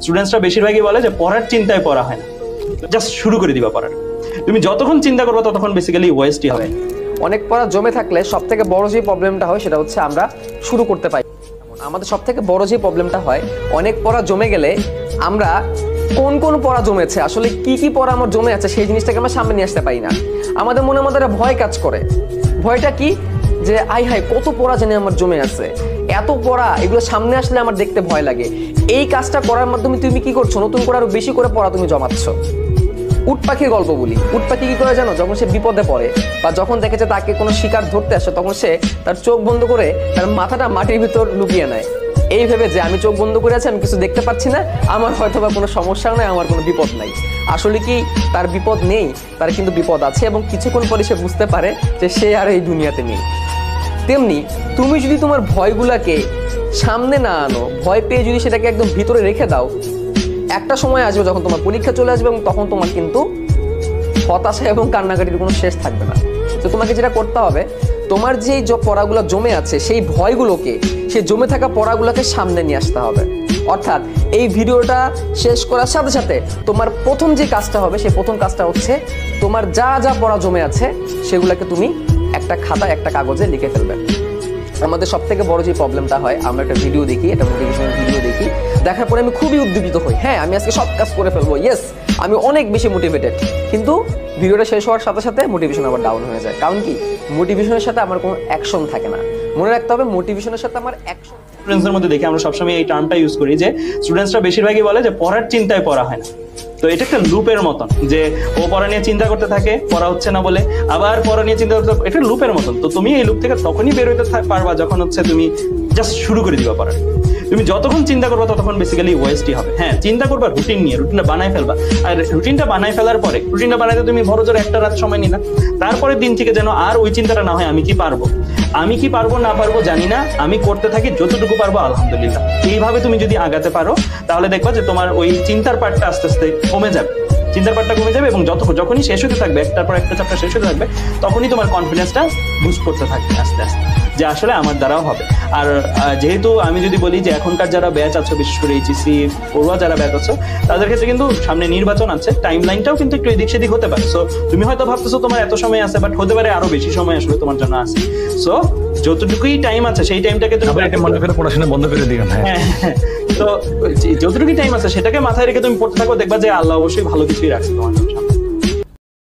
স্টুডেন্টসরা বেশিরভাগই বলে যে পড়ার চিন্তায় পড়া হয় না, জাস্ট শুরু করে দিবা পড়ার। তুমি যতক্ষণ চিন্তা করবে ততক্ষণ বেসিক্যালি ওয়েস্টই হবে। অনেক পড়া জমে থাকলে সব থেকে বড় যে প্রবলেমটা হয় সেটা হচ্ছে আমরা শুরু করতে পারি। আমাদের সব থেকে বড় যে প্রবলেমটা হয়, অনেক পড়া জমে গেলে আমরা কোন কোন পড়া জমেছে, আসলে কি কি পড়া আমার জমে আছে সেই জিনিসটাকে আমরা সামনে নিয়ে আসতে পারি না। আমাদের মনের মধ্যে একটা ভয় কাজ করে। ভয়টা কি? যে আই হাই কত পড়া জেনে আমার জমে আছে, এত পড়া, এগুলো সামনে আসলে আমার দেখতে ভয় লাগে। এই কাজটা করার মাধ্যমে তুমি কি করছো? নতুন করে আরো বেশি করে পড়া তুমি জমাচ্ছ। উট পাখির গল্প বলি। উট পাখি কি করে জানো? যখন সে বিপদে পড়ে বা যখন দেখেছে তাকে কোনো শিকার ধরতে আসে, তখন সে তার চোখ বন্ধ করে তার মাথাটা মাটির ভিতর লুকিয়ে নেয়, এই ভেবে যে আমি চোখ বন্ধ করে আছি, আমি কিছু দেখতে পাচ্ছি না, আমার হয়তো বা কোনো সমস্যা নাই, আমার কোনো বিপদ নাই। আসলে কি তার বিপদ নেই? তার কিন্তু বিপদ আছে, এবং কিছুক্ষণ পরে সে বুঝতে পারে যে সে আর এই দুনিয়াতে নেই। তেমনি তুমি যদি তোমার ভয়গুলাকে সামনে না আনো, ভয় পেয়ে যদি সেটাকে একদম ভিতরে রেখে দাও, একটা সময় আসবে যখন তোমার পরীক্ষা চলে আসবে এবং তখন তোমার কিন্তু হতাশা এবং কান্নাকাটির কোনো শেষ থাকবে না। তো তোমাকে যেটা করতে হবে, তোমার যেই পড়াগুলো জমে আছে সেই ভয়গুলোকে, সেই জমে থাকা পড়াগুলোকে সামনে নিয়ে আসতে হবে। অর্থাৎ এই ভিডিওটা শেষ করার সাথে সাথে তোমার প্রথম যে কাজটা হবে, সেই প্রথম কাজটা হচ্ছে তোমার যা যা পড়া জমে আছে সেগুলোকে তুমি একটা খাতা, একটা কাগজে লিখে ফেলবে। আমাদের সব থেকে বড় যে প্রবলেমটা হয়, আমরা একটা ভিডিও দেখি, একটা মোটিভেশনাল ভিডিও দেখি, দেখার পরে আমি খুবই উদ্দীপিত হই, হ্যাঁ আমি আজকে সব কাজ করে ফেলবো, ইয়েস আমি অনেক বেশি মোটিভেটেড। কিন্তু ভিডিওটা শেষ হওয়ার সাথে সাথে মোটিভেশন আবার ডাউন হয়ে যায়। কারণ কি? মোটিভেশনের সাথে আমার কোনো অ্যাকশন থাকে না। মনে রাখতে হবে, মোটিভেশনের সাথে আমার অ্যাকশন। স্টুডেন্টসদের মধ্যে দেখি আমরা সবসময় এই টার্মটা ইউজ করি যে স্টুডেন্টসরা বেশিরভাগই বলে যে পড়ার চিন্তায় পড়া হয় না। তো এটা একটা লুপের মতন, যে ও পড়া নিয়ে চিন্তা করতে থাকে, পড়া হচ্ছে না বলে, আবার পড়া নিয়ে চিন্তা করতে, এটা লুপের মতন। তো তুমি এই লুপ থেকে তখনই বের হইতে পারবা যখন হচ্ছে তুমি জাস্ট শুরু করে দিবা পড়া। তুমি যতক্ষণ চিন্তা করবা ততক্ষণ বেসিক্যালি ওয়েস্টই হবে। হ্যাঁ, চিন্তা করবা রুটিন নিয়ে, রুটিনটা বানাই ফেলবা। আর রুটিনটা বানাই ফেলার পরে, রুটিনটা বানাইতে তুমি বড় জোর একটা রাত সময় নিলা, তারপরের দিন থেকে যেন আর ওই চিন্তাটা না হয় আমি কি পারবো, আমি কি পারবো না পারবো জানি না, আমি করতে থাকি, যতটুকু পারবো আলহামদুলিল্লাহ। এইভাবে তুমি যদি আগাতে পারো তাহলে দেখবা যে তোমার ওই চিন্তার পার্টটা আস্তে আস্তে কমে যাবে, চিন্তার পার্টটা কমে যাবে, এবং যখনই শেষ হতে থাকবে, একটার পর একটা চ্যাপ্টার শেষ হতে থাকবে, তখনই তোমার কনফিডেন্সটা বুস্ট করতে থাকবে আস্তে আস্তে, যে আসলে আমার দ্বারাও হবে। আর যেহেতু আমি যদি বলি যে এখনকার যারা ব্যাচ আছো, বিশেষ করে এইচএসসি পড়ুয়া যারা ব্যাচ আছো, তাদের ক্ষেত্রে কিন্তু সামনে নির্বাচন আছে, টাইম লাইনটাও কিন্তু একটু এদিক সেদিক হতে পারে। সো তুমি হয়তো ভাবতেছো তোমার এত সময় আছে, বাট হতে পারে আরো বেশি সময় আসলে তোমার জন্য আছে। সো যতটুকুই টাইম আছে সেই টাইমটাকে তুমি মনে করে পড়াশোনা বন্ধ করে দিও না। তো যতটুকুই টাইম আছে সেটাকে মাথায় রেখে তুমি পড়তে থাকো, দেখবা যে আল্লাহ অবশ্যই ভালো কিছুই রাখছে তোমার জন্য।